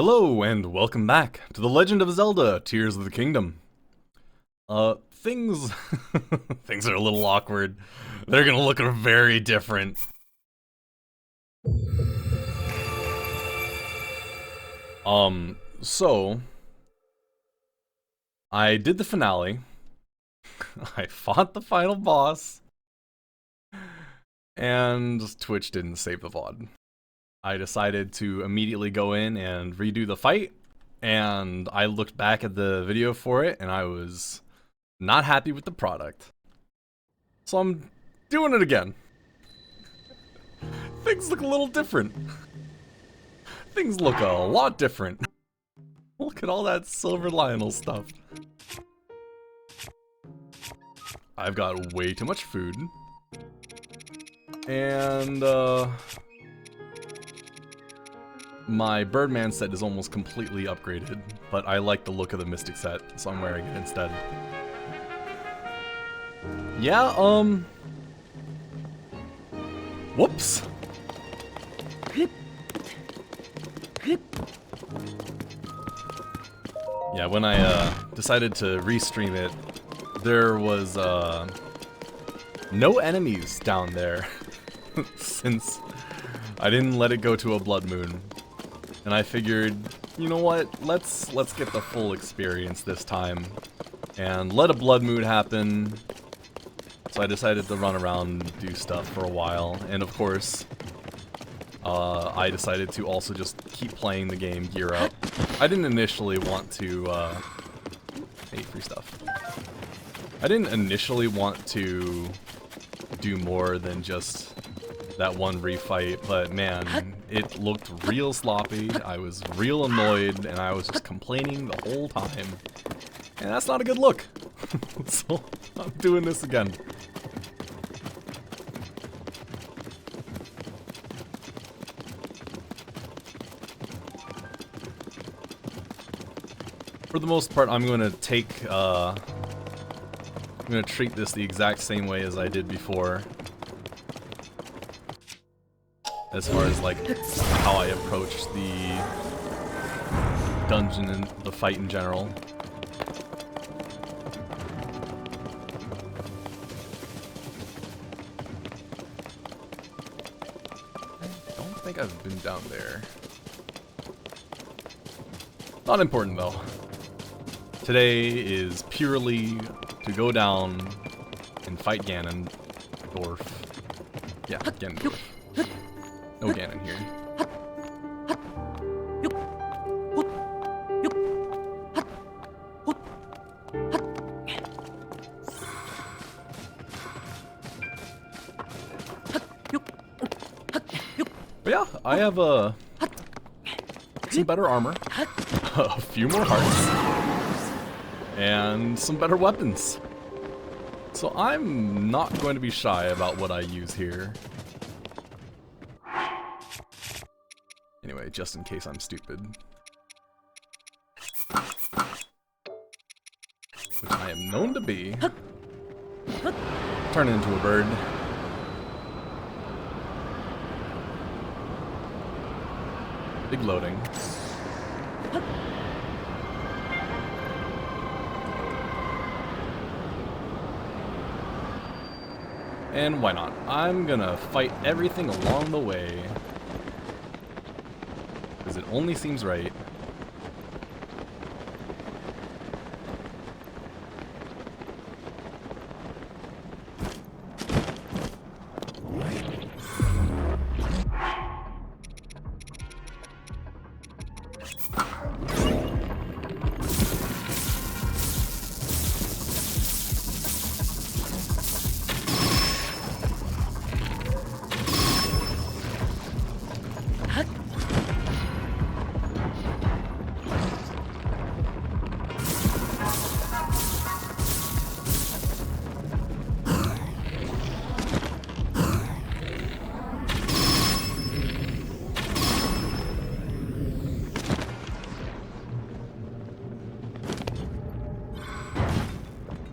Hello and welcome back to The Legend of Zelda: Tears of the Kingdom. Things things are a little awkward. They're gonna look very different. So I did the finale. I fought the final boss, and Twitch didn't save the VOD. I decided to immediately go in and redo the fight, and I looked back at the video for it, and I was not happy with the product. So I'm doing it again. Things look a little different. Things look a lot different. Look at all that Silver Lionel stuff. I've got way too much food. And, my Birdman set is almost completely upgraded, but I like the look of the Mystic set, so I'm wearing it instead. Yeah, whoops! Yeah, when I, decided to restream it, there was, no enemies down there, since I didn't let it go to a Blood Moon. And I figured, you know what, let's get the full experience this time, and let a Blood Moon happen. So I decided to run around and do stuff for a while, and of course, I decided to also just keep playing the game gear up. I didn't initially want to, hey, free stuff. I didn't initially want to do more than just that one refight, but man, it looked real sloppy, I was real annoyed, and I was just complaining the whole time. And that's not a good look. So, I'm doing this again. For the most part, I'm gonna treat this the exact same way as I did before. As far as, like, how I approach the dungeon and the fight in general. I don't think I've been down there. Not important, though. Today is purely to go down and fight Ganondorf. Yeah, Ganondorf. No Ganon here. But yeah, I have some better armor, a few more hearts, and some better weapons. So I'm not going to be shy about what I use here. Anyway, just in case I'm stupid. Which I am known to be. Turn into a bird. Big loading. And why not? I'm gonna fight everything along the way. Because it only seems right.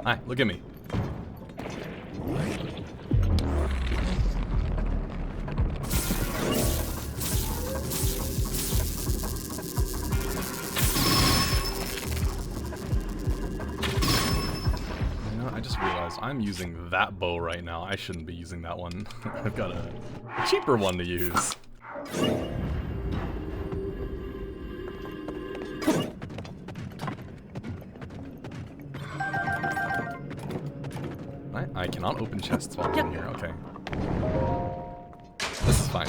Hi, look at me. I'm using that bow right now. I shouldn't be using that one. I've got a cheaper one to use. I cannot open chests while I'm in here. Okay. This is fine.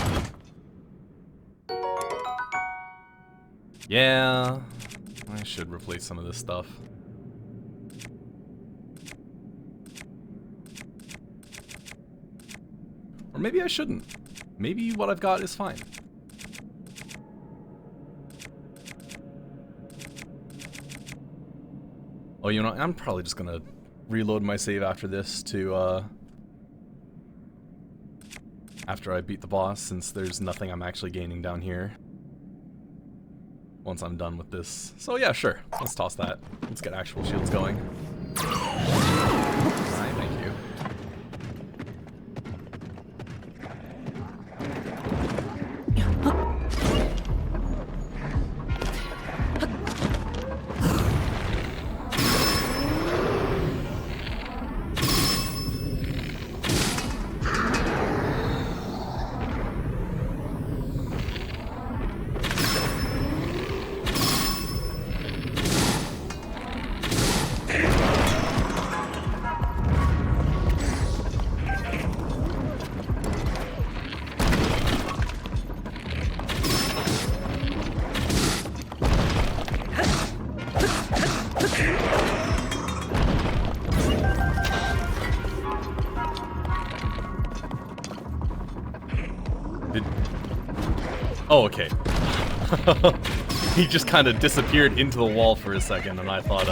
Yeah, I should replace some of this stuff. Or maybe I shouldn't. Maybe what I've got is fine. Oh, you know, I'm probably just gonna reload my save after this to, after I beat the boss, since there's nothing I'm actually gaining down here. Once I'm done with this. So yeah, sure. Let's toss that. Let's get actual shields going. Alright, thank you. Oh, okay. He just kind of disappeared into the wall for a second, and I thought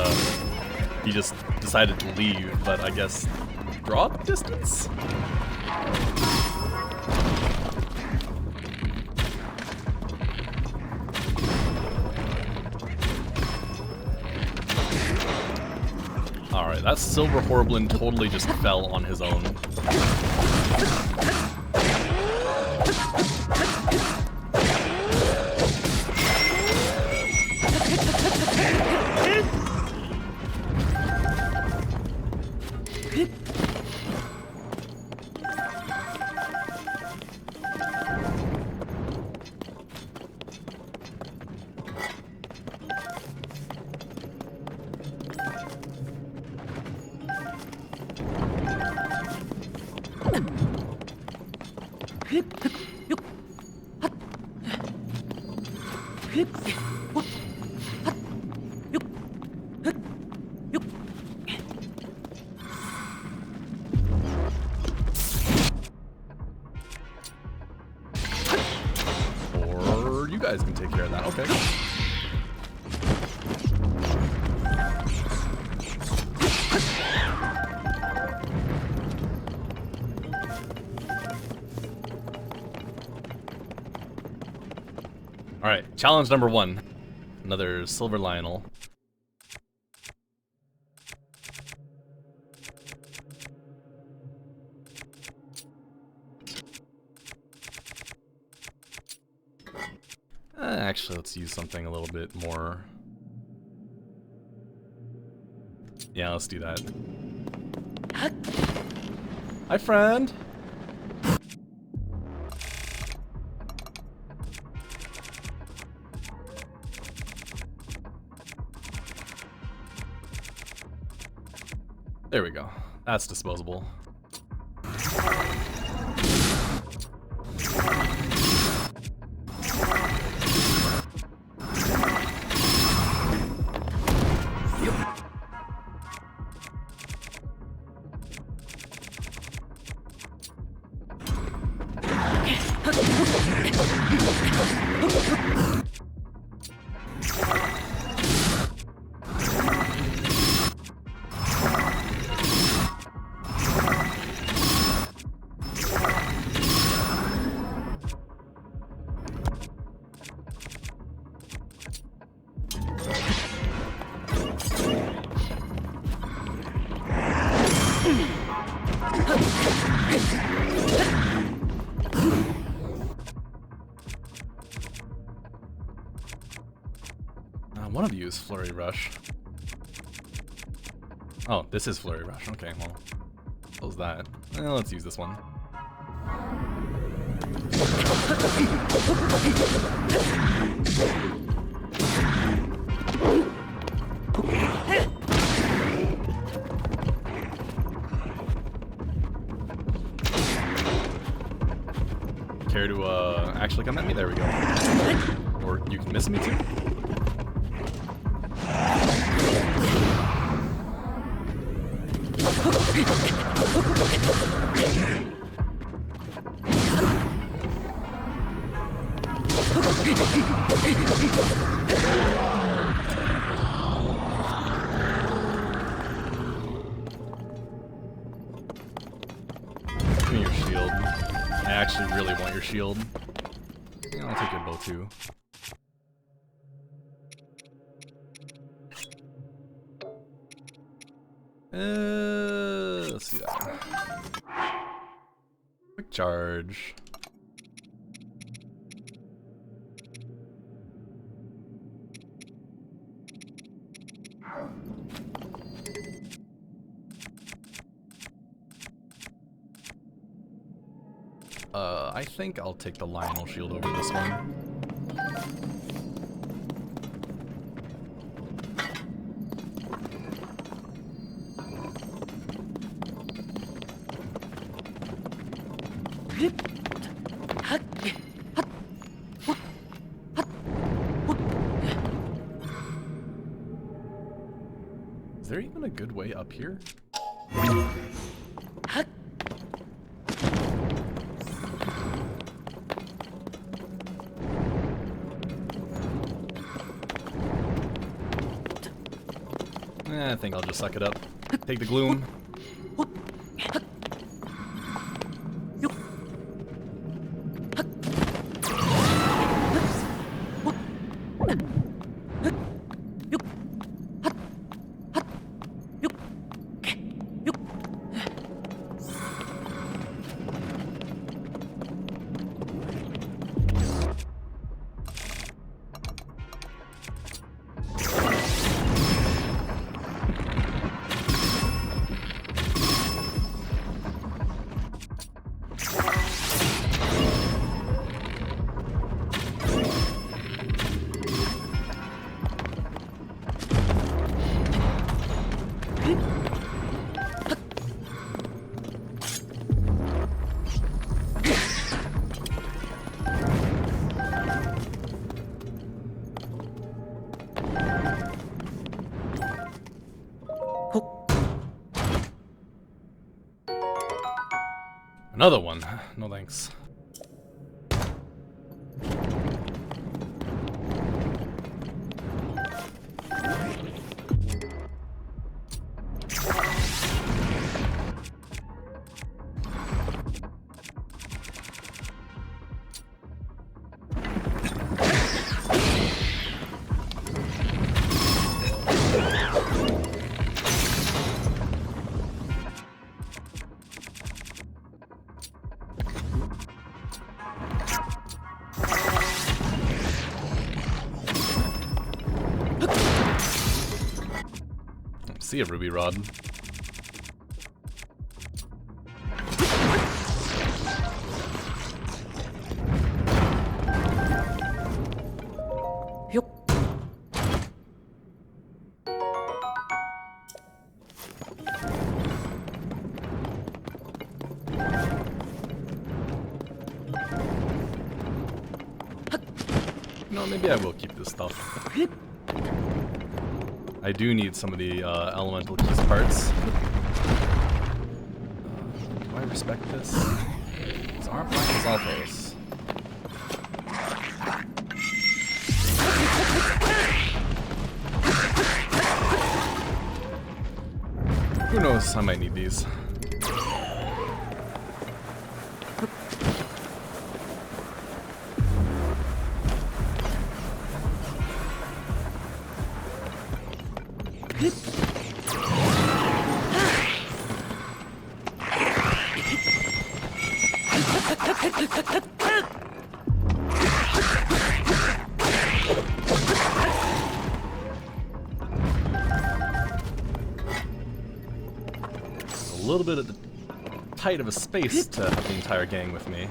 he just decided to leave, but I guess drop distance? Alright, that silver horriblin totally just fell on his own. Or you guys can take care of that. Okay. Alright, challenge number 1. Another silver Lionel. Actually, let's use something a little bit more. Yeah, let's do that. Hi, friend! There we go. That's disposable. One of you is Flurry Rush. Oh, this is Flurry Rush. Okay, well, hell's that? Let's use this one. Care to actually come at me? There we go. Or you can miss me too. Give me your shield. I actually really want your shield. Yeah, I'll take your bow too. Let's see that one. Quick charge. I think I'll take the Lionel shield over this one. Is there even a good way up here? I think I'll just suck it up. Take the gloom. Another one. No thanks. See a ruby rod. No, maybe I will keep this stuff. I do need some of the elemental keys parts. Do I respect this? These aren't black as alphas. Who knows? I might need these. A little bit of the tight of a space to have the entire gang with me.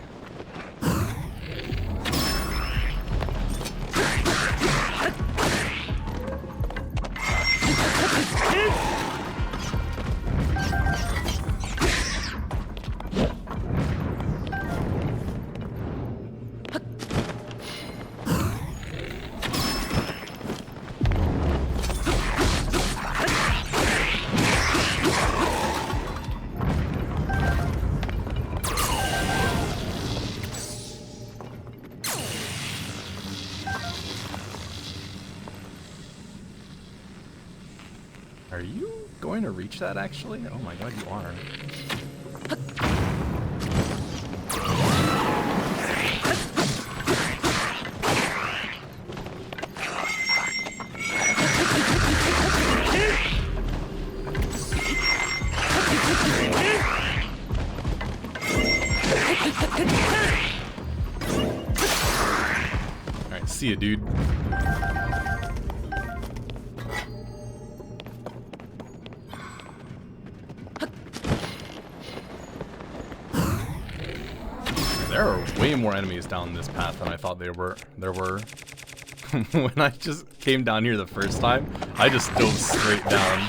Are you going to reach that actually? Oh my god, you are. Alright, see ya, dude. There are way more enemies down this path than I thought there were. When I just came down here the first time, I just dove straight down.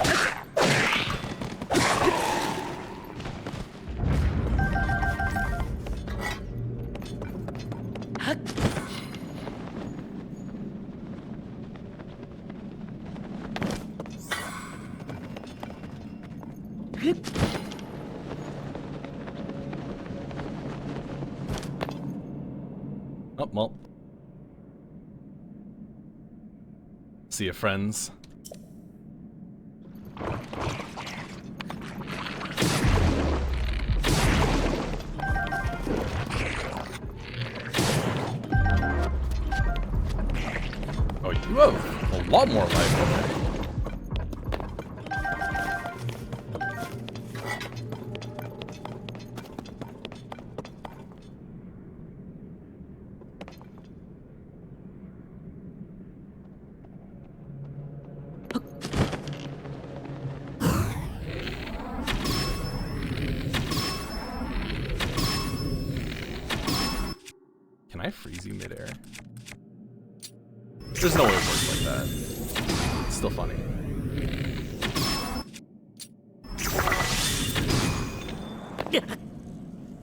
Oh, well. See ya, friends. Oh, you have a lot more life over there. Can I freeze you midair? There's no way it works like that. It's still funny.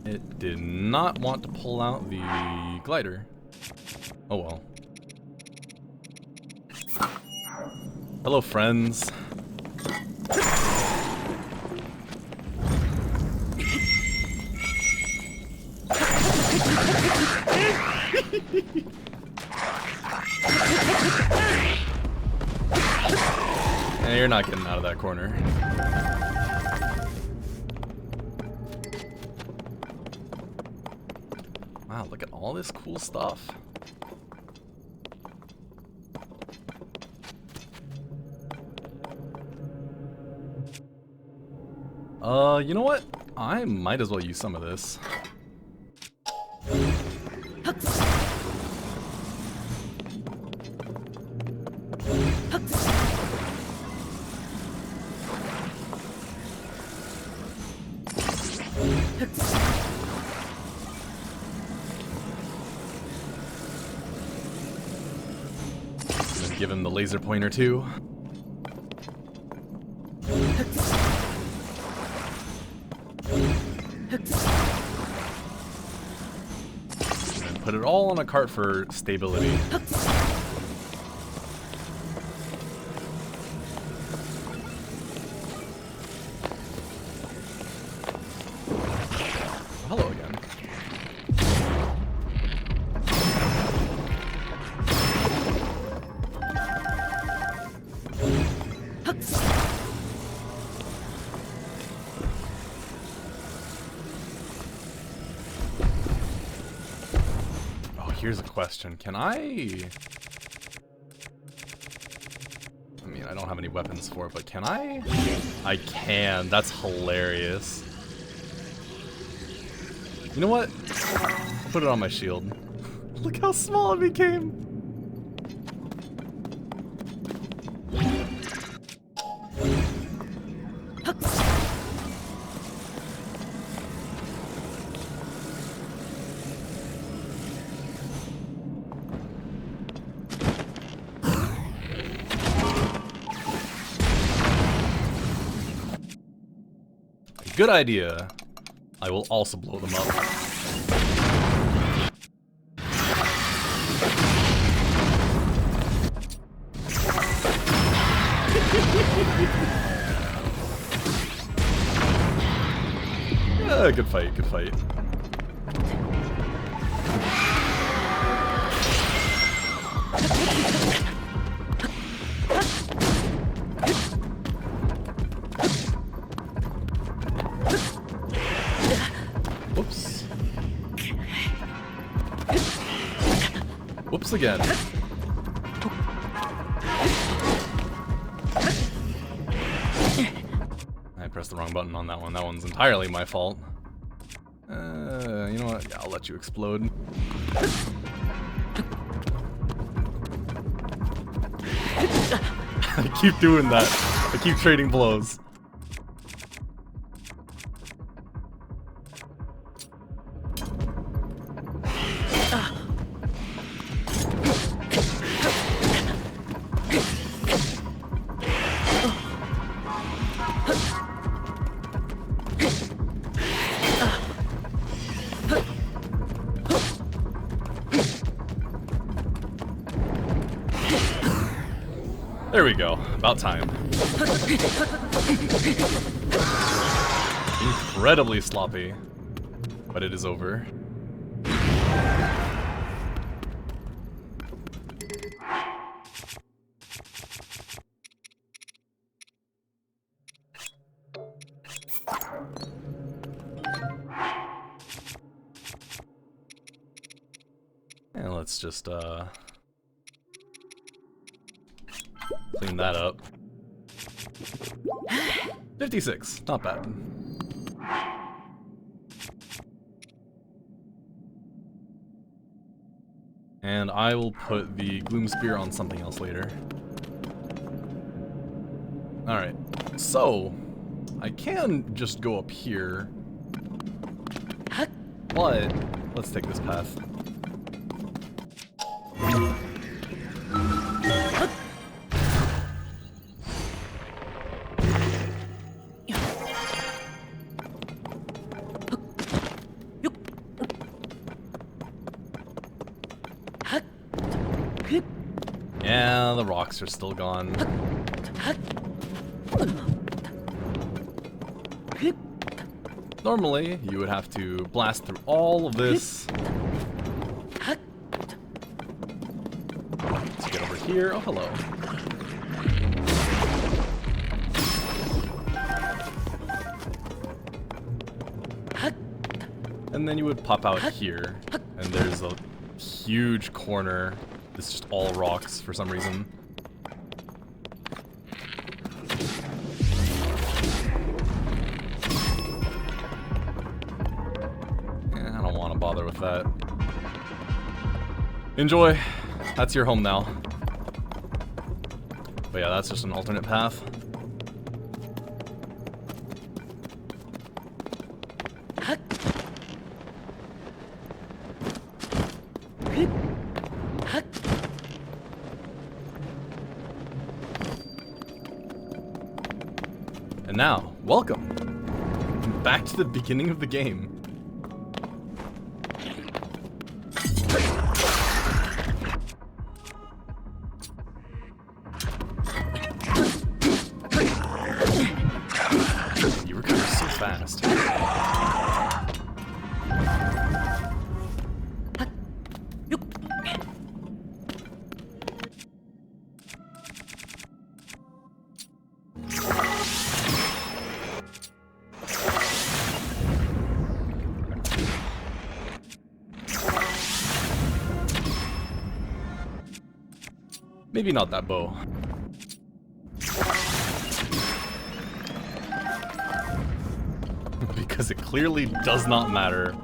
It did not want to pull out the glider. Oh well. Hello, friends. Yeah, you're not getting out of that corner. Wow, look at all this cool stuff. You know what? I might as well use some of this. And give him the laser pointer too. And put it all on a cart for stability. Hello again. Oh, here's a question. Can I mean, I don't have any weapons for it, but can I? I can. That's hilarious. You know what? Put it on my shield. Look how small it became. Good idea. I will also blow them up. Yeah, good fight, good fight. Whoops. Whoops again. I pressed the wrong button on that one. That one's entirely my fault. You know what? Yeah, I'll let you explode. I keep doing that. I keep trading blows. There we go. About time. Incredibly sloppy, but it is over. And let's just clean that up. 56, not bad. And I will put the Gloom Spear on something else later. Alright, so I can just go up here, but let's take this path. Yeah, the rocks are still gone. Normally, you would have to blast through all of this to get over here. Oh, hello. And then you would pop out here, and there's a huge corner. It's just all rocks for some reason. I don't want to bother with that. Enjoy. That's your home now. But yeah, that's just an alternate path. And now, welcome back to the beginning of the game. You recover so fast. Maybe not that bow. Because it clearly does not matter.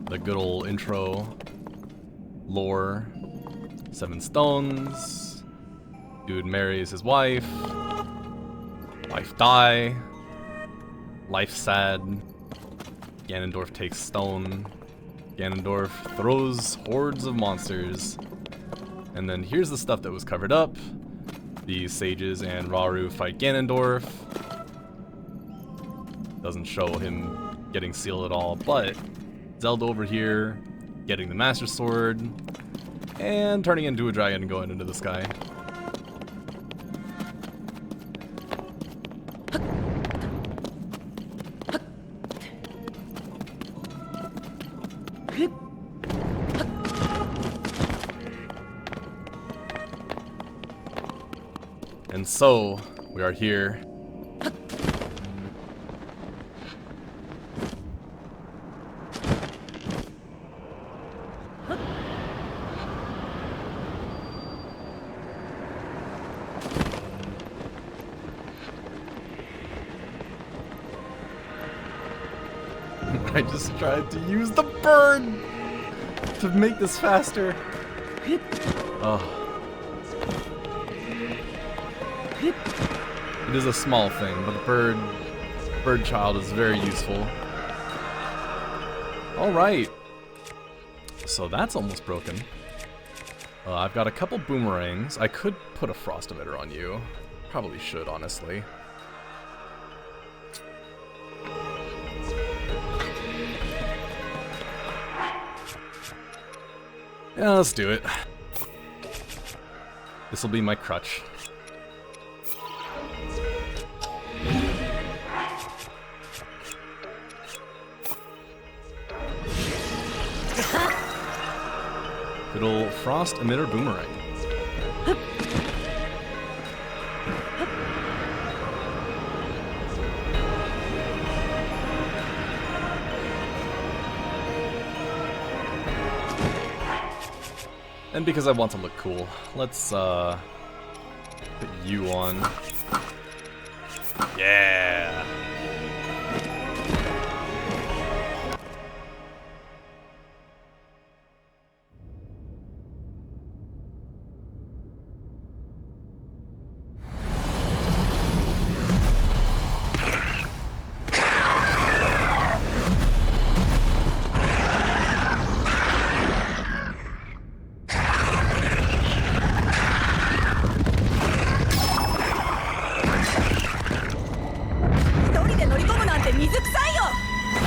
The good old intro. Lore. 7 stones. Dude marries his wife. Wife die. Life sad. Ganondorf takes stone. Ganondorf throws hordes of monsters. And then here's the stuff that was covered up. The sages and Rauru fight Ganondorf. Doesn't show him getting sealed at all, but Zelda over here getting the Master Sword and turning into a dragon and going into the sky. And so, we are here. I just tried to use the bird to make this faster. Oh. It is a small thing, but the bird child is very useful. Alright. So that's almost broken. I've got a couple boomerangs. I could put a frost emitter on you. Probably should, honestly. Yeah, let's do it. This will be my crutch. Good old frost emitter boomerang. And because I want to look cool, let's put you on. Yeah.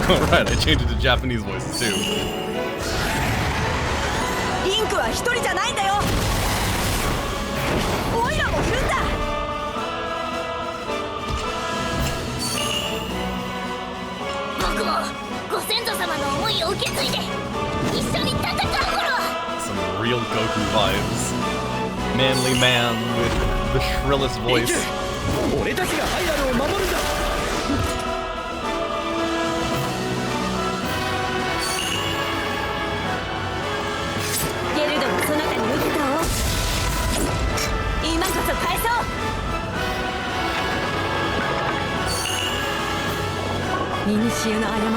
Alright, I changed it to Japanese voices too. Linkは一人じゃないんだよ。オイラも来るんだ。僕もご先祖様の思いを受け継いで一緒に戦う頃。Some real Goku vibes. Manly man with the shrillest voice. 俺たちがハイラルを守るんだ。古の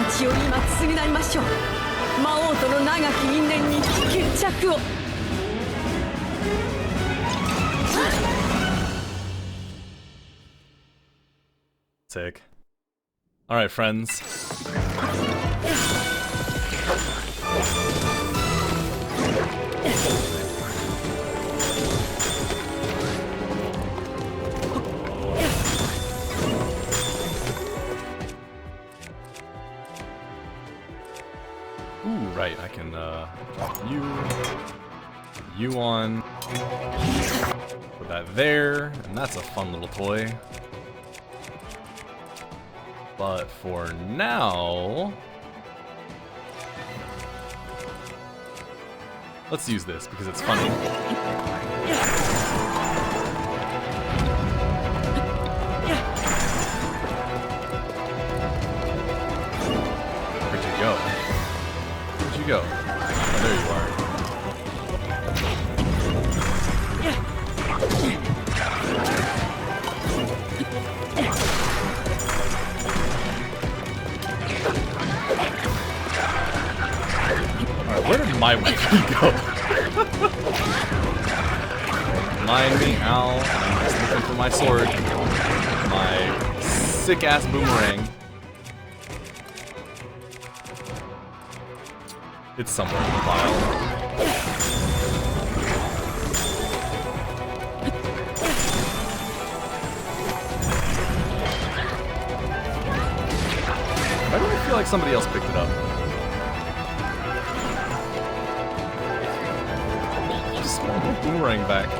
過ちを今償いましょう。魔王との長き因縁に決着を。Sick. All right, friends. Ooh, right, I can, drop you on, put that there, and that's a fun little toy. But for now, let's use this because it's funny. Where'd you go? Where'd you go? Oh, there you are. Alright, where did my weapon go? Mind me, Al. I'm just looking for my sword. My sick-ass boomerang. It's somewhere in the pile. Why do I feel like somebody else picked it up? Just want the boomerang back.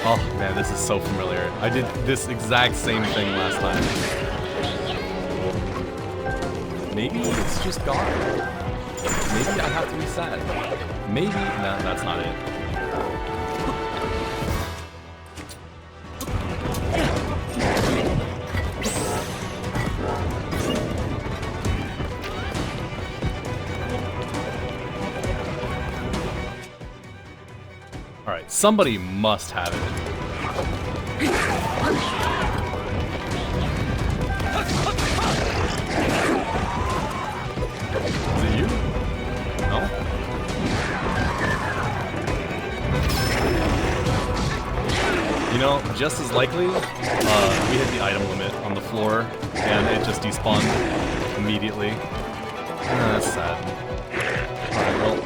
Oh man, this is so familiar. I did this exact same thing last time. Maybe it's just gone. Maybe I have to be sad. Maybe, no, that's not it. Alright, somebody must have it. Is it you? No? You know, just as likely, we hit the item limit on the floor, and it just despawned immediately. That's sad. Alright, well...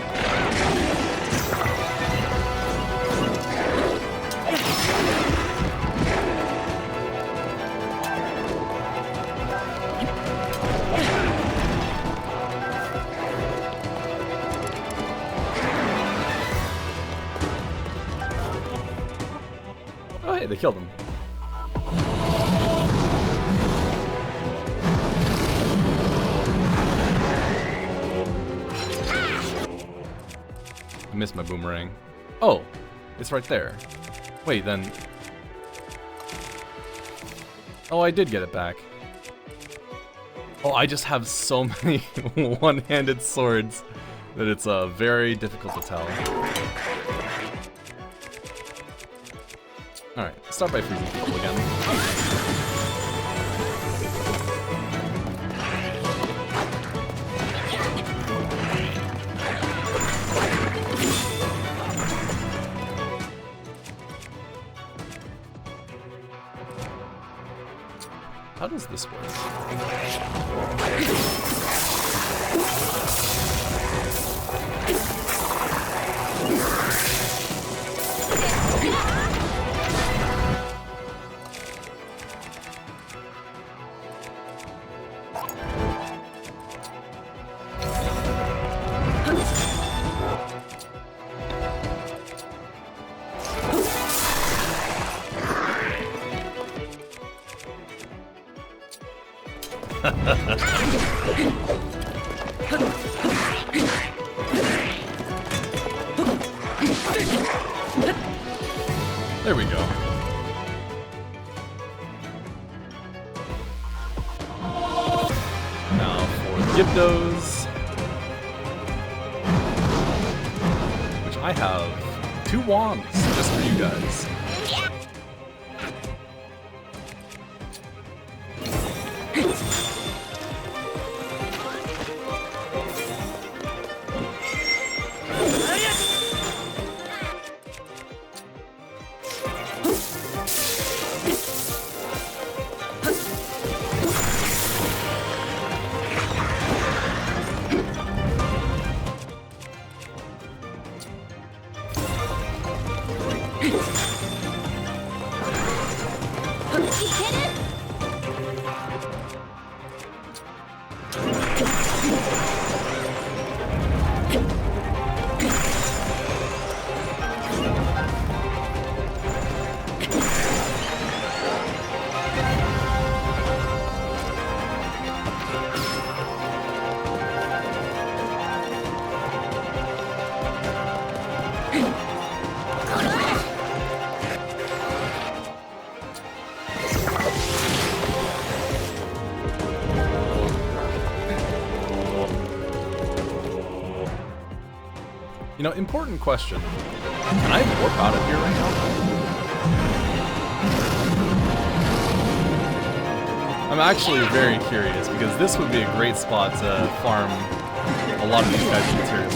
Oh, hey, they killed him. I missed my boomerang. Oh, it's right there. Wait, then... Oh, I did get it back. Oh, I just have so many one-handed swords that it's very difficult to tell. Alright, start by freezing people again. How does this work? There we go. Now for the Gyptos, which I have 2 wands just for you guys. You know, important question. Can I warp out of here right now? I'm actually very curious, because this would be a great spot to farm a lot of these guys' materials.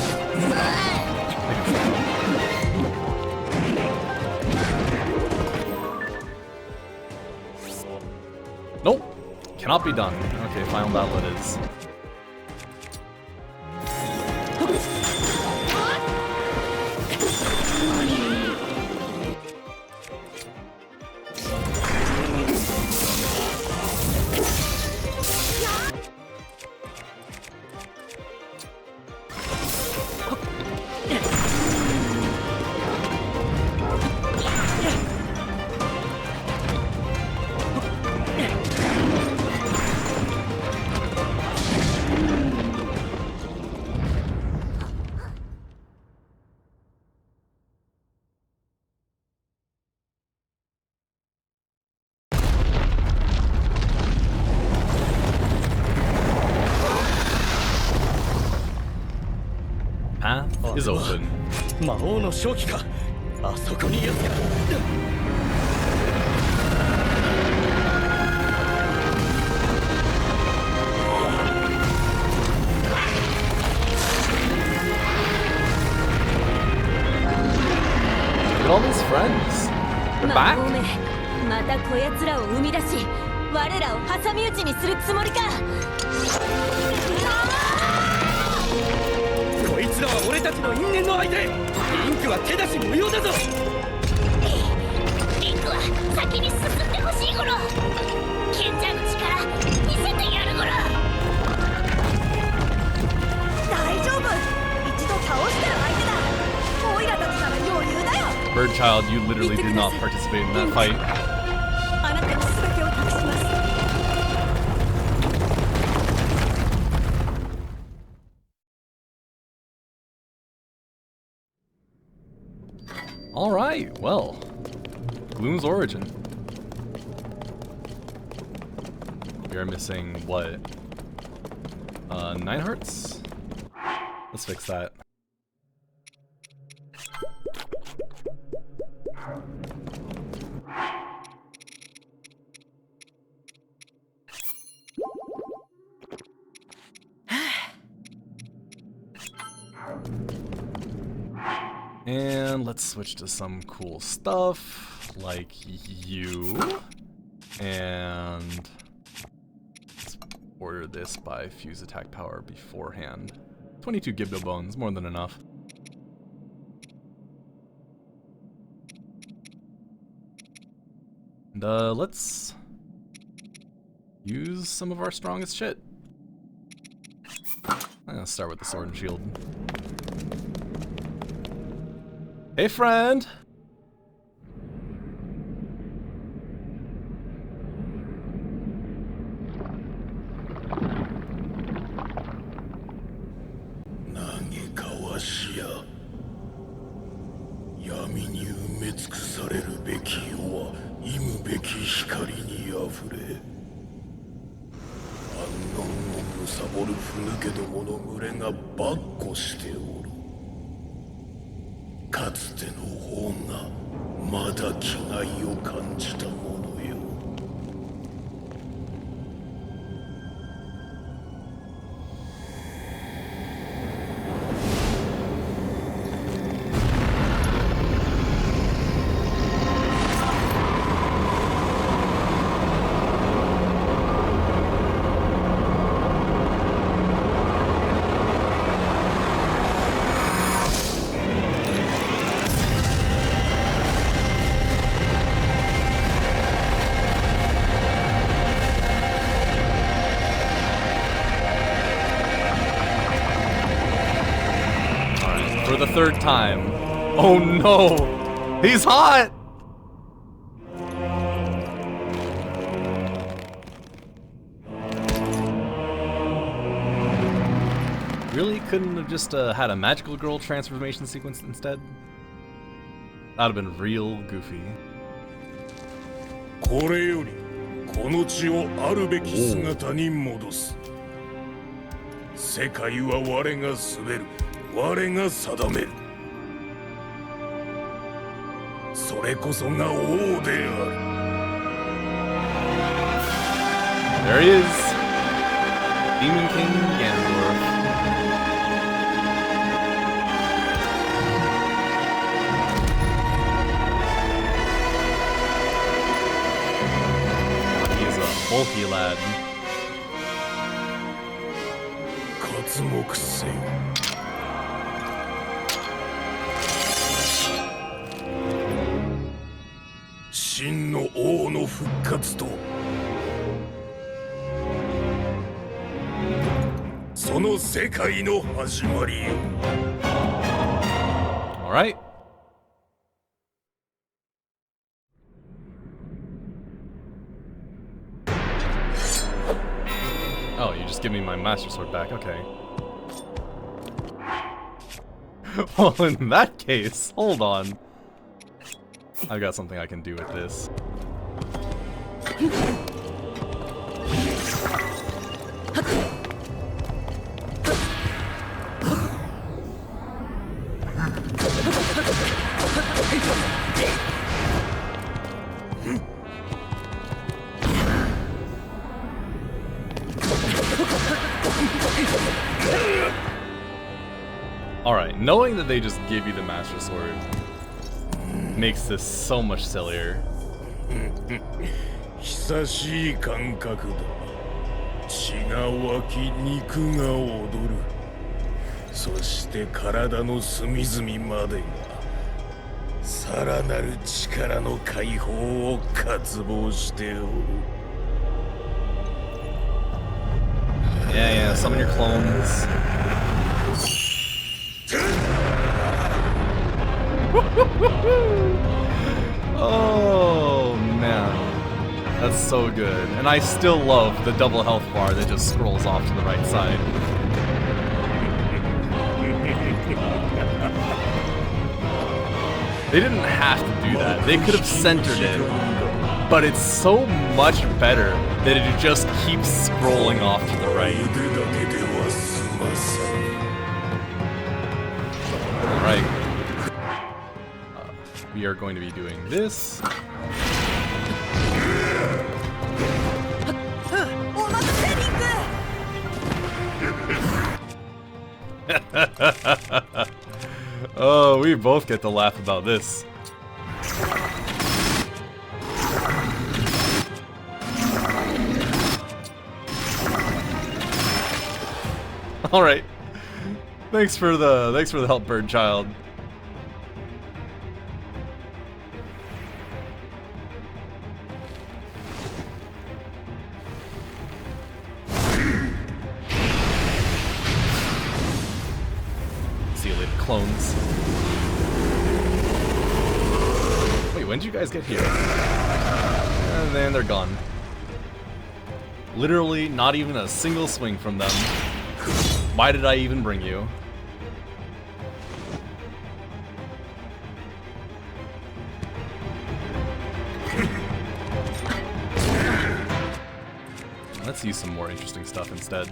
Nope. Cannot be done. Okay, final battle it is. Path is open. 魔王の正気か。あそこにやつが。Look at all these friends. They're back. またこやつらを生み出し、我らを挟み撃ちにするつもりか。こいつらは俺たちの因縁の相手。リンクは手出し無用だぞ。リンクは先に進んでほしいゴロ。賢者の力見せてやるゴロ。大丈夫。一度倒してる相手だ。オイラたちなら余裕だよ。Birdchild, you literally did not participate in that fight. あなたに全てを託します。Alright, well. Gloom's origin. We are missing what? 9 hearts? Let's fix that. And let's switch to some cool stuff, like you. And let's order this by fuse attack power beforehand. 22 Gibdo bones, more than enough. And let's use some of our strongest shit. I'm gonna start with the sword and shield. Hey, friend! For the third time. Oh no! He's hot! Really? Couldn't have just had a magical girl transformation sequence instead? That'd have been real goofy. これよりこの地をあるべき姿に戻す。世界は我が滑る。我が定める。それこそが王である。There he is. Demon King Ganondorf. He is a bulky lad. 脱獄せよ。真の王の復活とその世界の始まりよ。 Alright. Oh, you just give me my Master Sword back, okay. Well, in that case, hold on. I've got something I can do with this. Alright, knowing that they just give you the Master Sword makes this so much sillier. 久しい感覚だ。血が湧き肉が踊る。そして体の隅々までがさらなる力の解放を渇望しておる。 Yeah, summon your clones. Oh man, that's so good. And I still love the double health bar that just scrolls off to the right side. They didn't have to do that. They could have centered it, but it's so much better that it just keeps scrolling off to the right. Alright. We are going to be doing this. Oh, we both get to laugh about this. All right. Thanks for the help, bird child. See you later, clones. Wait, when did you guys get here? And then they're gone. Literally not even a single swing from them. Why did I even bring you? Let's use some more interesting stuff instead.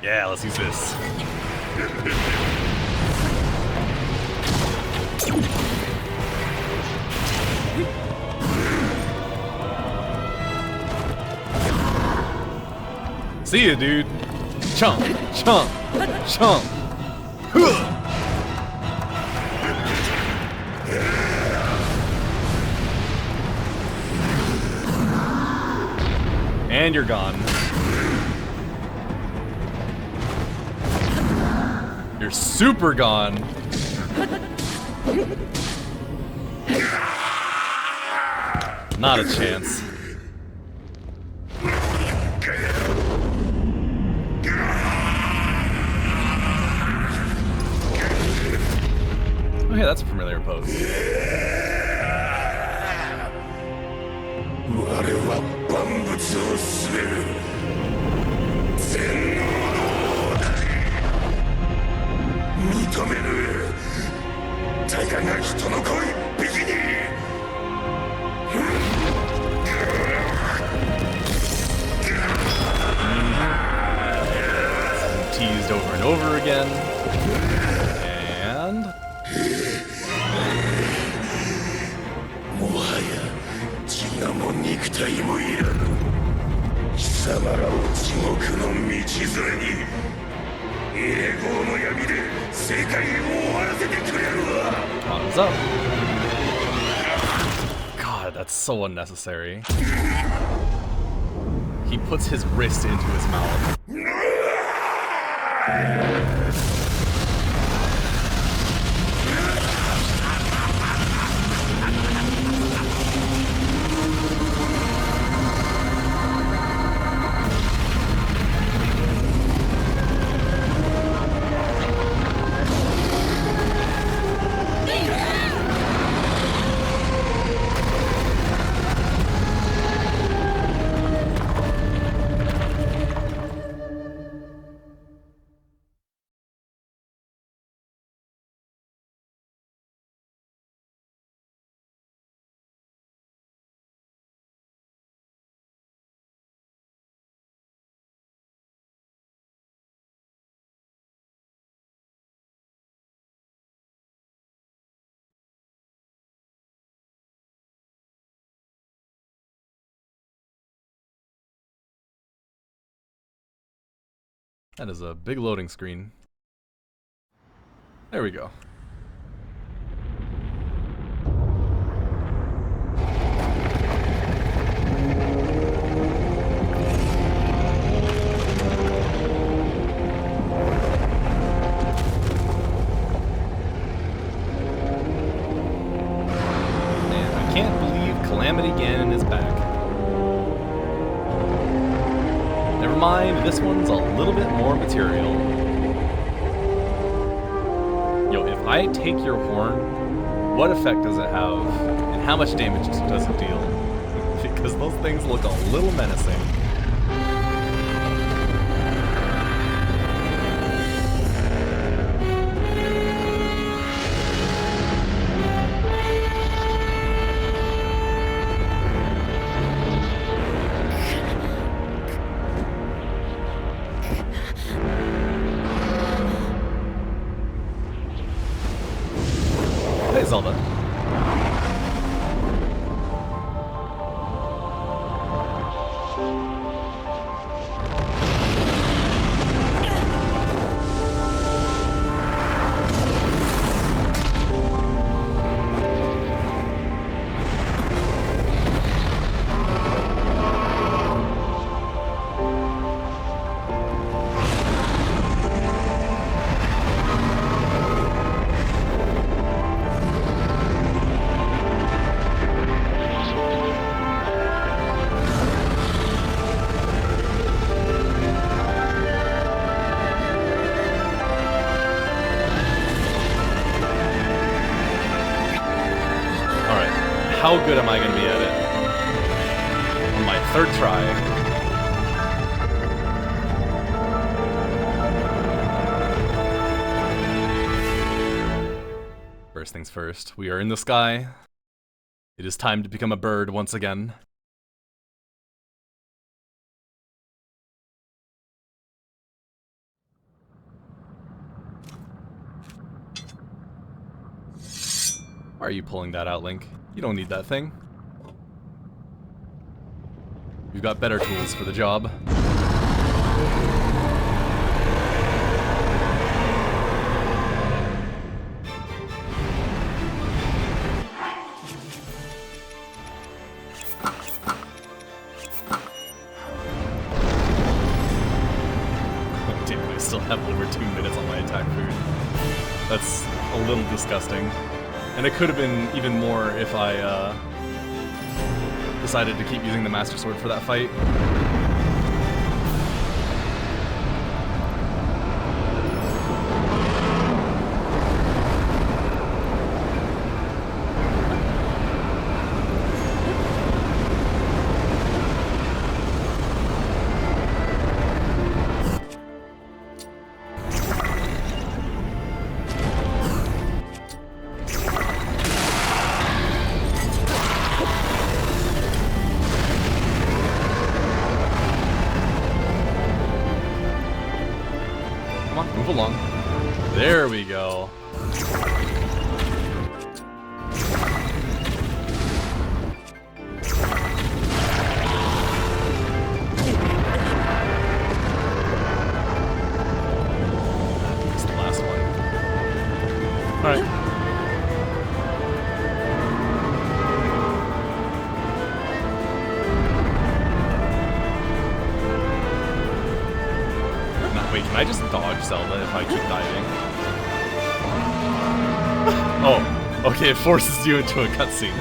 Yeah, let's use this. See ya, dude. Chomp, chomp, chomp. And you're gone. You're super gone. Not a chance. Oh, yeah, that's a familiar pose. 認めぬたかが人の子一匹に again. And... もはや血がも肉体もいらぬ。貴様らを地獄の道連れに栄光の闇で世界を終わらせてくれるわ。 Bottoms up. God, that's so unnecessary. He puts his wrist into his mouth. That is a big loading screen. There we go. And I can't believe Calamity Ganon is back. Never mind, this one's a little bit more material. Yo, if I take your horn, what effect does it have? And how much damage does it deal? Because those things look a little menacing. Hey, Zelda. How good am I going to be at it? On my third try. First things first, we are in the sky. It is time to become a bird once again. Why are you pulling that out, Link? You don't need that thing. You've got better tools for the job. Damn, I still have over 2 minutes on my attack food. That's a little disgusting. And it could have been even more if I decided to keep using the Master Sword for that fight. It's the last one. Alright. Wait, can I just dodge Zelda if I keep diving? Oh, okay, it forces you into a cutscene.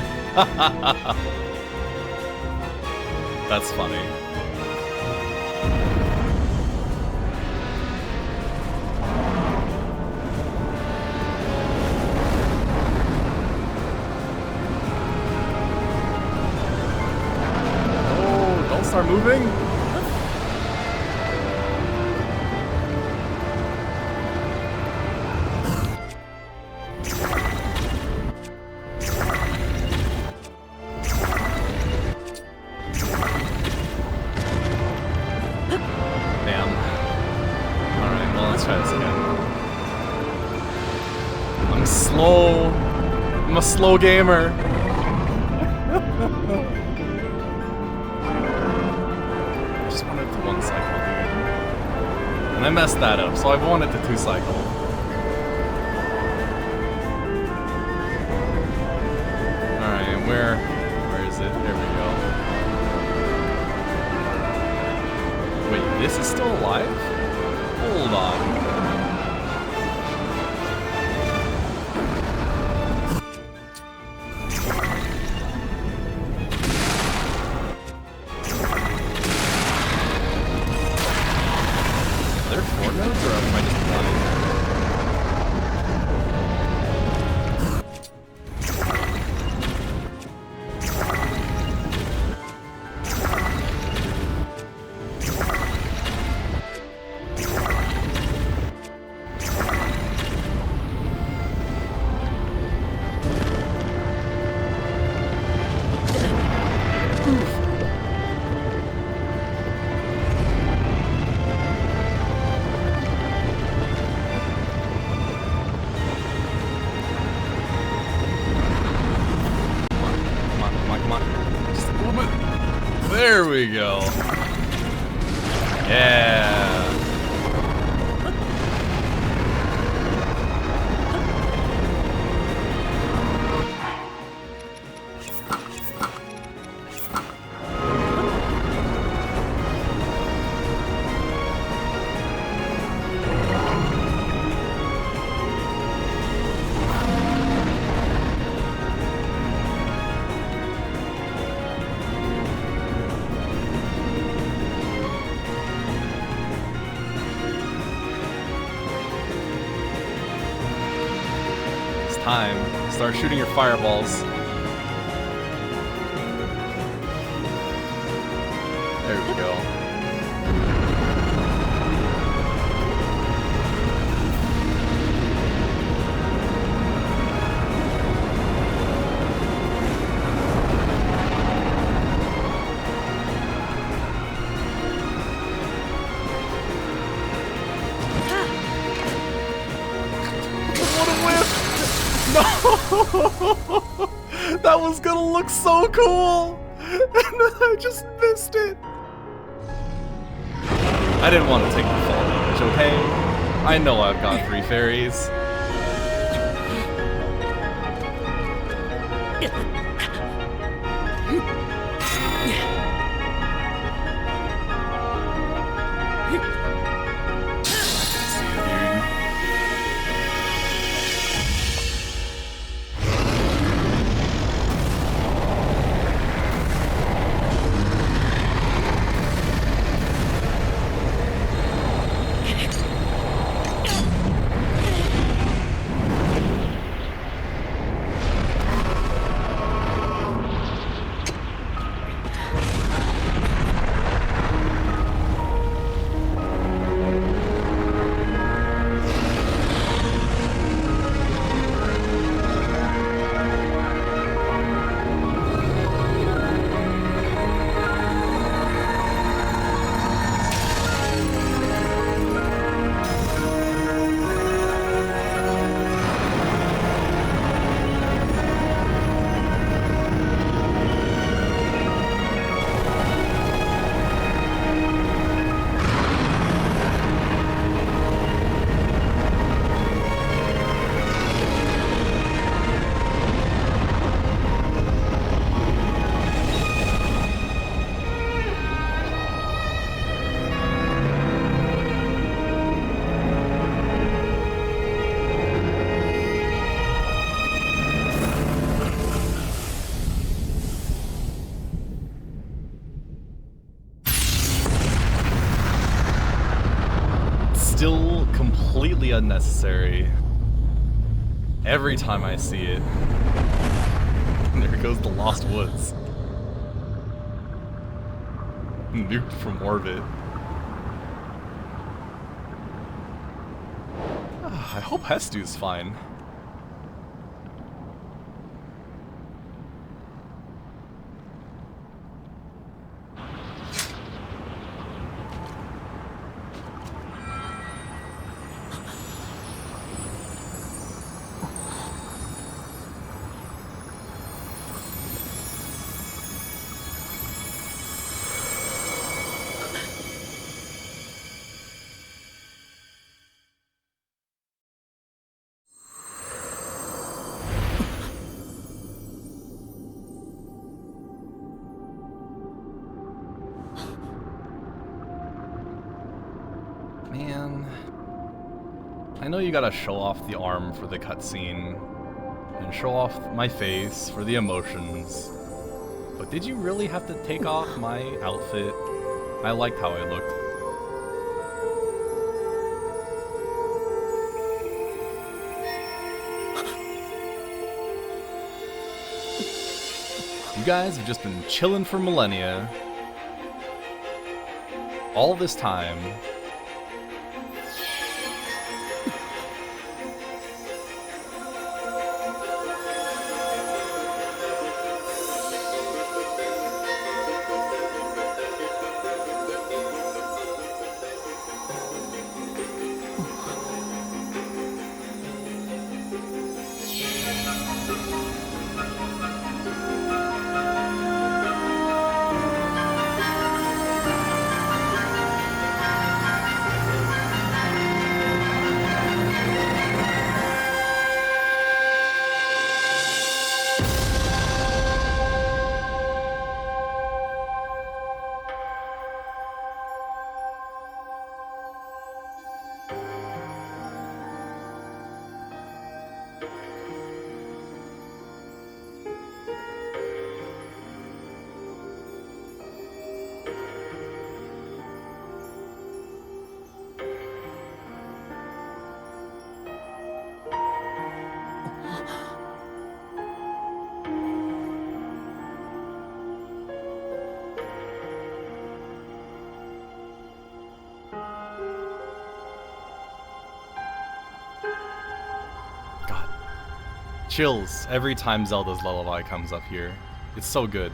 That's funny. Oh, don't start moving. I'm a slow gamer. I just wanted to one cycle, dude. And I messed that up, so I wanted to two cycle. Alright, and where is it? There we go. Wait, this is still alive? Hold on. There we go. Yeah. Time. Start shooting your fireballs. There we go. That was gonna look so cool! And then I just missed it! I didn't want to take the fall damage, okay? I know I've got 3 fairies. unnecessary. Every time I see it. There goes the Lost Woods. Nuked from orbit. I hope Hestu's fine. Man, I know you gotta show off the arm for the cutscene, and show off my face for the emotions, but did you really have to take off my outfit? I liked how I looked. You guys have just been chilling for millennia. All this time. Chills every time Zelda's Lullaby comes up here. It's so good.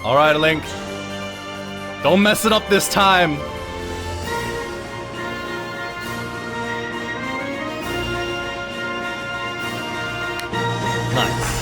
Alright, Link. Don't mess it up this time. Nice.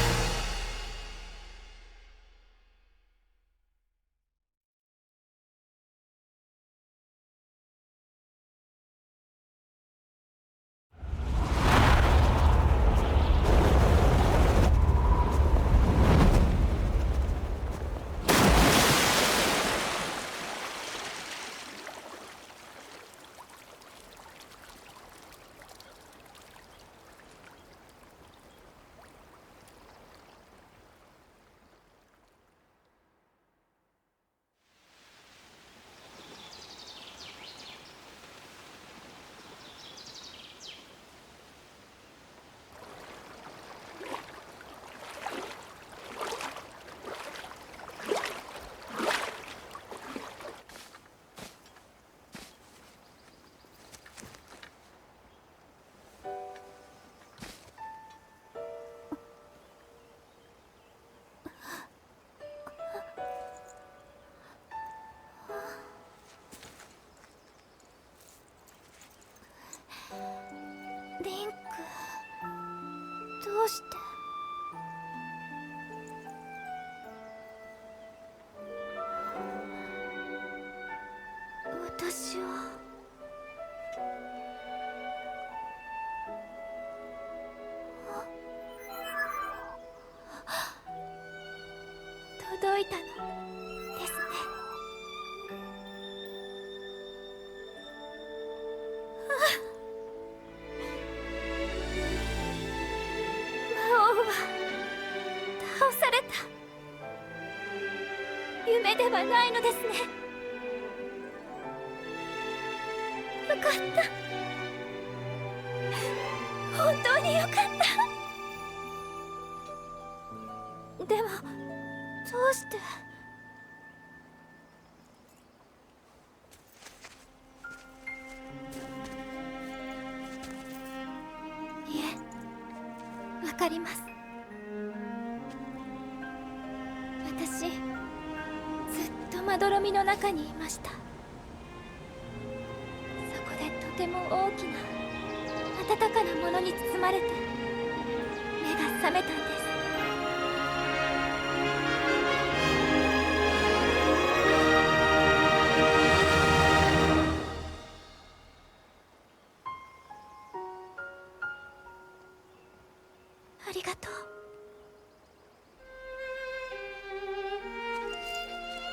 どうして。私は届いたのですね。魔王は倒された。夢ではないのですね。よかった。本当によかった。でもどうして。いえ、わかります。私ずっとまどろみの中にいました。そこでとても大きな温かなものに包まれて目が覚めたんです。ありがとう。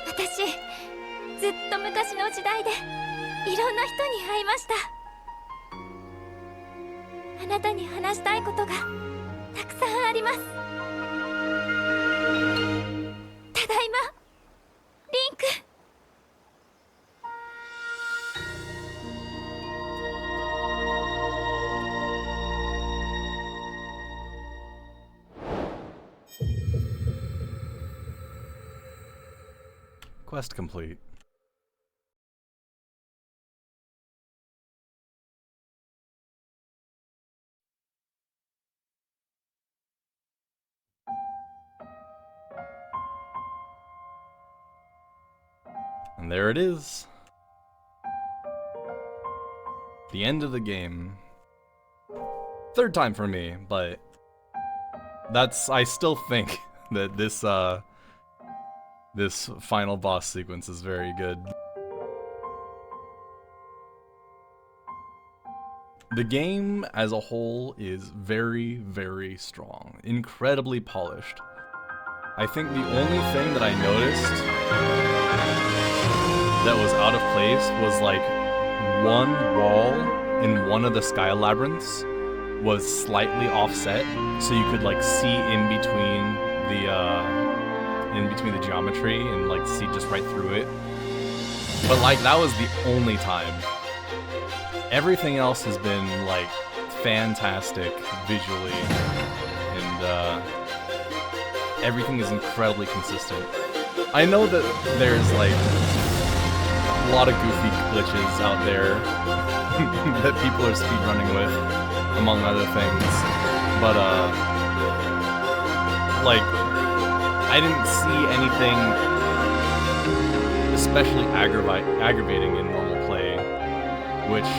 私ずっと昔の時代でいろんな人に会いました。あなたに話したいことがたくさんあります。ただいま、リンク。Quest complete. And there it is. The end of the game. Third time for me, but I still think that this final boss sequence is very good. The game as a whole is very, very strong, incredibly polished. I think the only thing that I noticed that was out of place was like one wall in one of the sky labyrinths was slightly offset, so you could like see in between the geometry and like see just right through it. But like that was the only time. Everything else has been like fantastic visually, and everything is incredibly consistent. I know that there's like a lot of goofy glitches out there that people are speedrunning with, among other things, but like I didn't see anything especially aggravating in normal play, which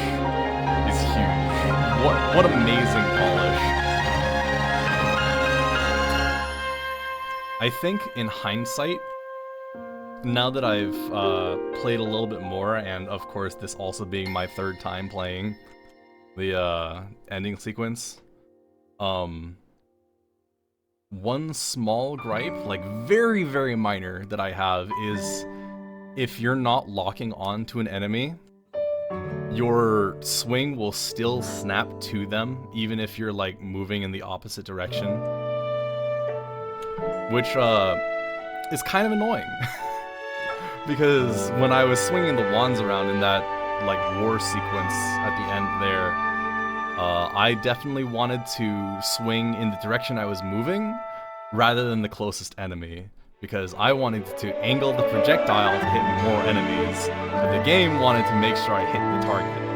is huge. What amazing polish. I think in hindsight, now that I've played a little bit more, and of course this also being my third time playing the ending sequence, one small gripe, like very, very minor, that I have is if you're not locking on to an enemy, your swing will still snap to them, even if you're like moving in the opposite direction. Which is kind of annoying. Because when I was swinging the wands around in that like war sequence at the end there, I definitely wanted to swing in the direction I was moving rather than the closest enemy, because I wanted to angle the projectile to hit more enemies, but the game wanted to make sure I hit the target.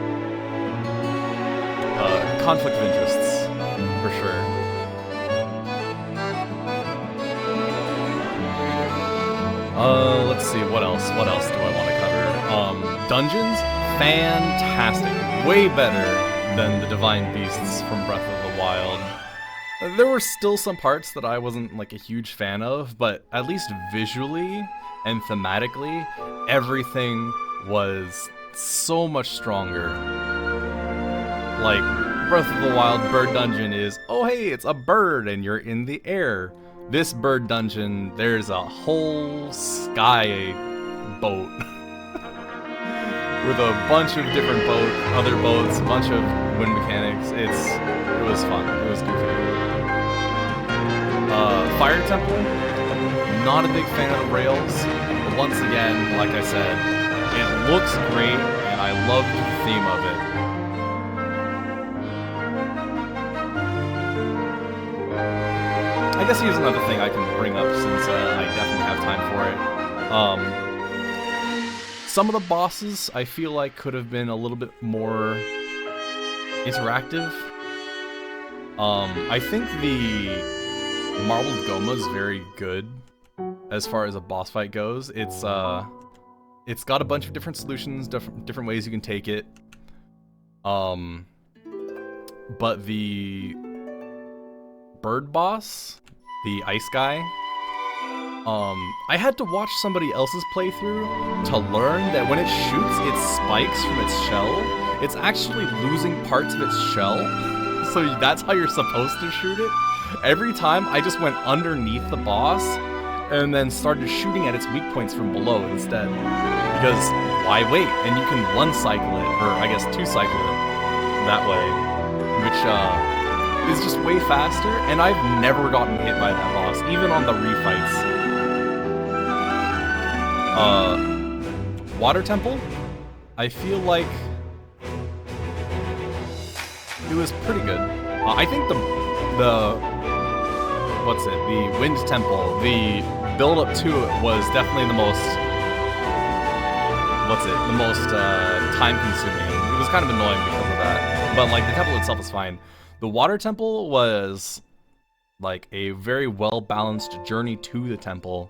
Conflict of interests, for sure. Let's see, what else do I want to cover? Dungeons? Fantastic. Way better than the Divine Beasts from Breath of the Wild. there were still some parts that I wasn't like a huge fan of, but at least visually and thematically, everything was so much stronger. Like, Breath of the Wild bird dungeon is, oh hey, it's a bird and you're in the air. This bird dungeon, there's a whole sky boat with a bunch of different other boats, a bunch of wind mechanics. It was fun. It was goofy. Fire Temple, not a big fan of the rails, but once again, like I said, it looks great and I love the theme of it. I guess here's another thing I can bring up since I definitely have time for it. Some of the bosses I feel like could have been a little bit more interactive. I think the Marbled Goma is very good as far as a boss fight goes. It's got a bunch of different solutions, different ways you can take it. But the bird boss, the ice guy, I had to watch somebody else's playthrough to learn that when it shoots its spikes from its shell, it's actually losing parts of its shell. So that's how you're supposed to shoot it. Every time I just went underneath the boss and then started shooting at its weak points from below instead. Because why wait? And you can one cycle it, or I guess two cycle it that way, which is just way faster, and I've never gotten hit by that boss, even on the refights. Water Temple, I feel like it was pretty good. I think the Wind Temple, the build up to it was definitely the most time consuming. It was kind of annoying because of that, but like the temple itself is fine. The Water Temple was like a very well balanced journey to the temple,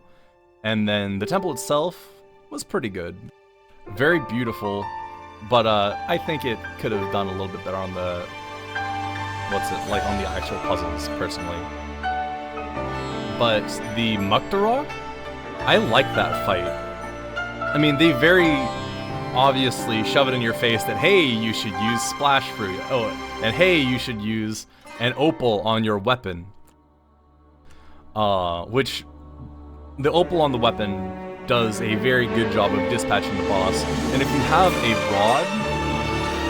and then the temple itself was pretty good, very beautiful, but I think it could have done a little bit better on the on the actual puzzles personally. But the Muktarok, I like that fight. I mean, they very obviously shove it in your face that, hey, you should use Splash Fruit. Oh, and hey, you should use an Opal on your weapon. Which, the Opal on the weapon does a very good job of dispatching the boss. And if you have a Rod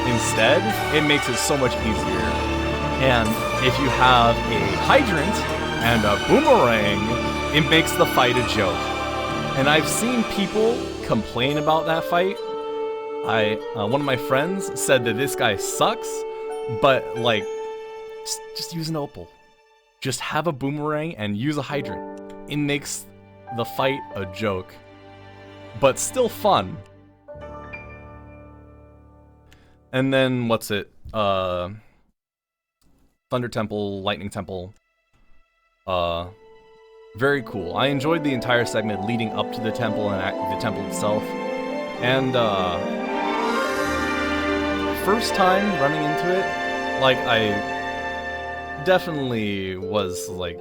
instead, it makes it so much easier. And if you have a Hydrant and a Boomerang, it makes the fight a joke. And I've seen people complain about that fight. One of my friends said that this guy sucks, but like, just use an Opal. Just have a Boomerang and use a Hydrant. It makes the fight a joke, but still fun. And then Thunder Temple, Lightning Temple. Very cool. I enjoyed the entire segment leading up to the temple and the temple itself. And first time running into it, like I definitely was like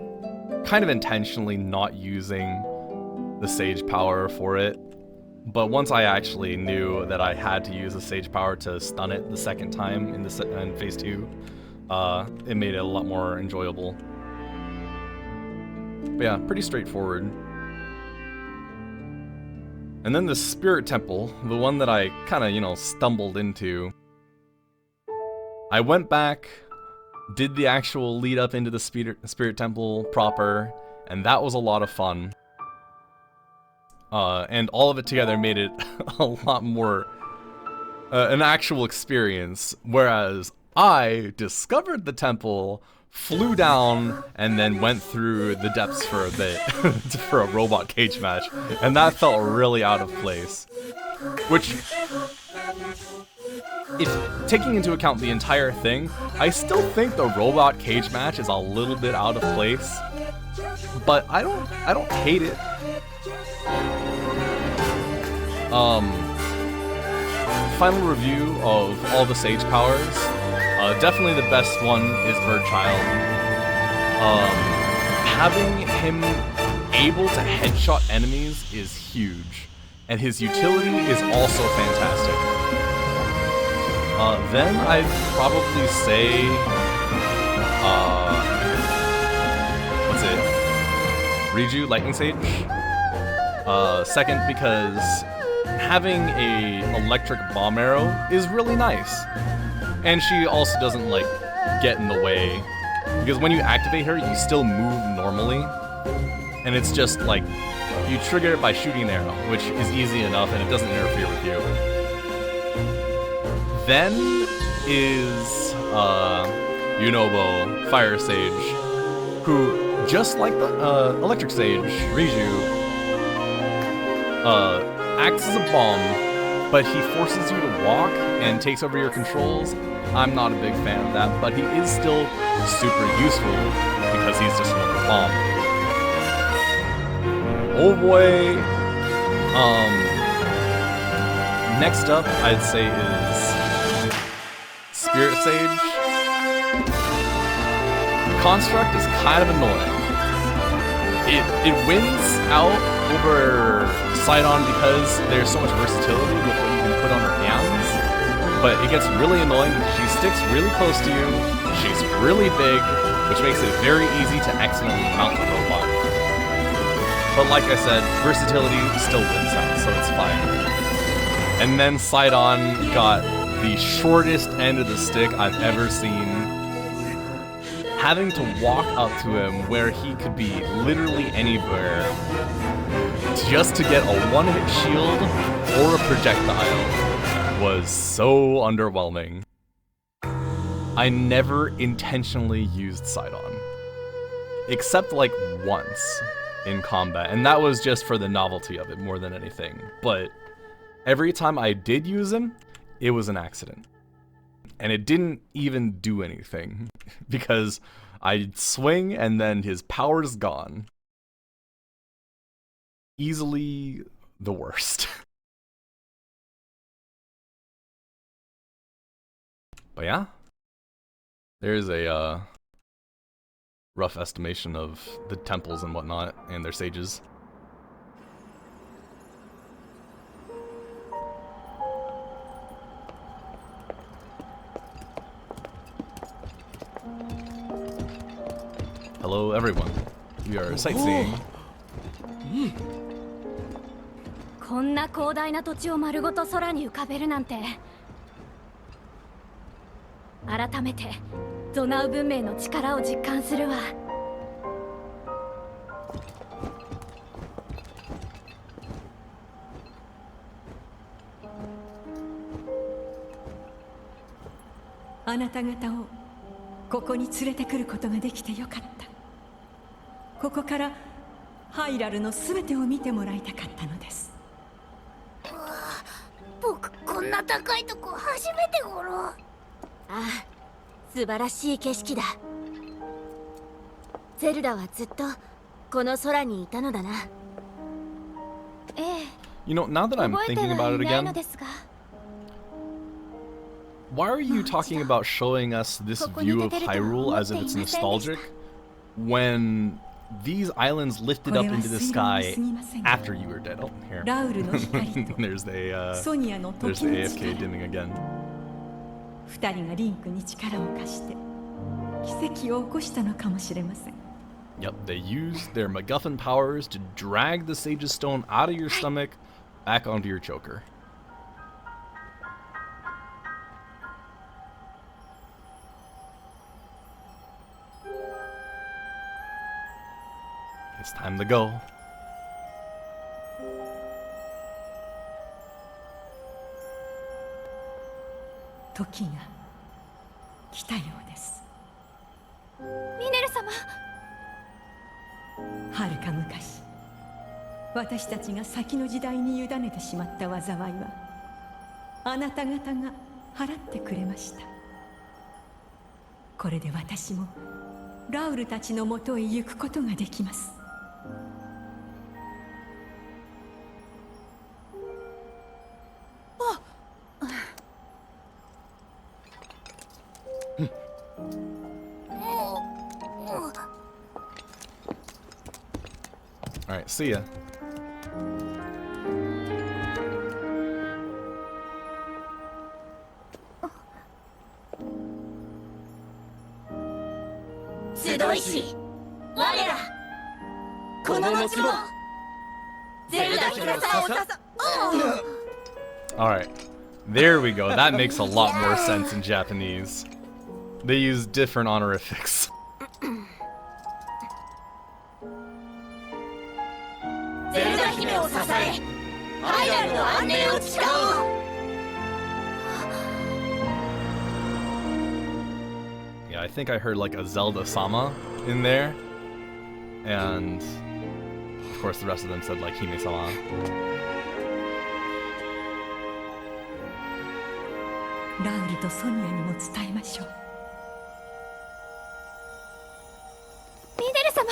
kind of intentionally not using the Sage Power for it. But once I actually knew that I had to use the Sage Power to stun it the second time in Phase 2, it made it a lot more enjoyable. But yeah, pretty straightforward. And then the Spirit Temple, the one that I kind of, stumbled into. I went back, did the actual lead up into the Spirit Temple proper, and that was a lot of fun. And all of it together made it a lot more an actual experience, whereas I discovered the temple, flew down, and then went through the depths for a bit for a robot cage match, and that felt really out of place. Which, if taking into account the entire thing, I still think the robot cage match is a little bit out of place, but I don't hate it. Final review of all the Sage Powers. Definitely the best one is Bird Child. Having him able to headshot enemies is huge, and his utility is also fantastic. Then I'd probably say, what's it? Riju, Lightning Sage. Second, because having a electric bomb arrow is really nice, and she also doesn't like get in the way, because when you activate her, you still move normally, and it's just like you trigger it by shooting an arrow, which is easy enough, and it doesn't interfere with you. Then is Yunobo, Fire Sage, who, just like the Electric Sage, Riju, acts as a bomb, but he forces you to walk and takes over your controls. I'm not a big fan of that, but he is still super useful because he's just another bomb. Oh boy. Next up, I'd say is Spirit Sage. Construct is kind of annoying. It wins out over Sidon because there's so much versatility with what you can put on her hands, but it gets really annoying because she sticks really close to you, she's really big, which makes it very easy to accidentally mount the robot. But like I said, versatility still wins out, so it's fine. And then Sidon got the shortest end of the stick I've ever seen. Having to walk up to him where he could be literally anywhere just to get a one-hit shield or a projectile was so underwhelming. I never intentionally used Sidon, except like once in combat, and that was just for the novelty of it more than anything. But every time I did use him, it was an accident. And it didn't even do anything, because I'd swing and then his power's gone. Easily the worst. But yeah, there's a rough estimation of the temples and whatnot, and their sages. Hello everyone, we are sightseeing. こんな広大な土地を丸ごと空に浮かべるなんて。改めてゾナウ文明の力を実感するわ。あなた方をここに連れてくることができてよかった。ここからハイラルのすべてを見てもらいたかったのです。僕こんな高いとこ初めてごろ。ああ、素晴らしい景色だ。ゼルダはずっとこの空にいたのだな。ええ。You know, now that I'm thinking about it again, why are you talking about showing us this view of Hyrule as if it's nostalgic, when these islands lifted up into the sky after you were dead? Oh, here. there's the AFK dimming again. 二人がリンクに力を貸して奇跡を起こしたのかもしれません。 Yep, they used their MacGuffin powers to drag the Sage's Stone out of your stomach back onto your choker. It's time to go. Tokiが来たようです。ミネル様。はるか昔、私たちが先の時代に委ねてしまった災いは、あなた方が払ってくれました。これで私もラウルたちのもとへ行くことができます。Alright, see ya. Alright, there we go. That makes a lot more sense in Japanese. They use different honorifics. Yeah, I think I heard like a Zelda-sama in there. And of course the rest of them said like Hime-sama. Raul とソニアにも伝えましょう。ミネル様。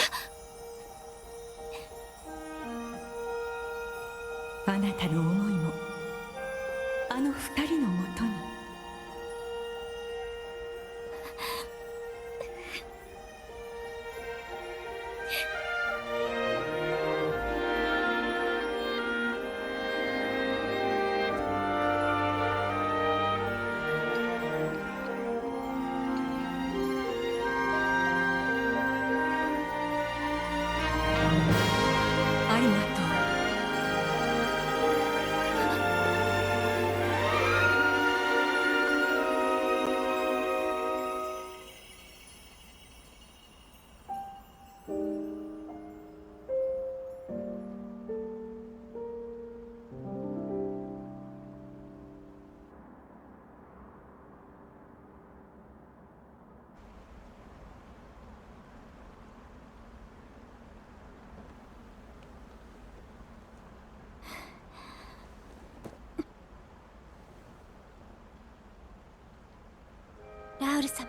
あなたの思いもあの二人のもとに。ありがとう。ラウル様、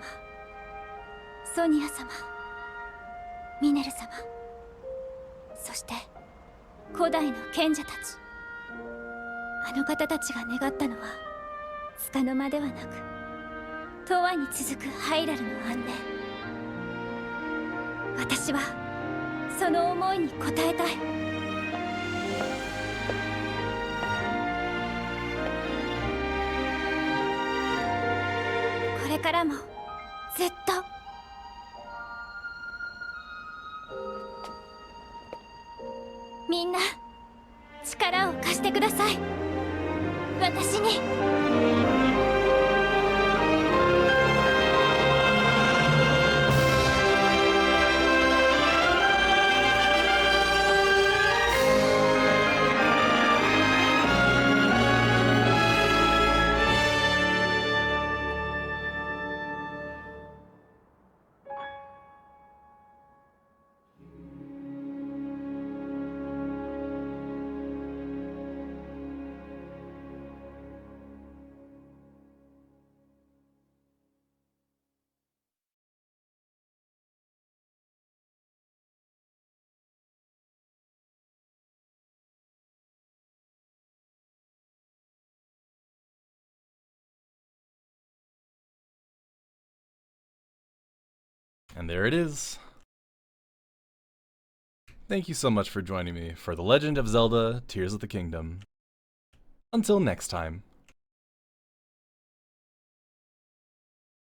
ソニア様、ミネル様、そして古代の賢者たち。あの方たちが願ったのは束の間ではなく永遠に続くハイラルの安寧。私はその思いに応えたい。これからもずっと。みんな力を貸してください、私に。And there it is. Thank you so much for joining me for The Legend of Zelda: Tears of the Kingdom. Until next time.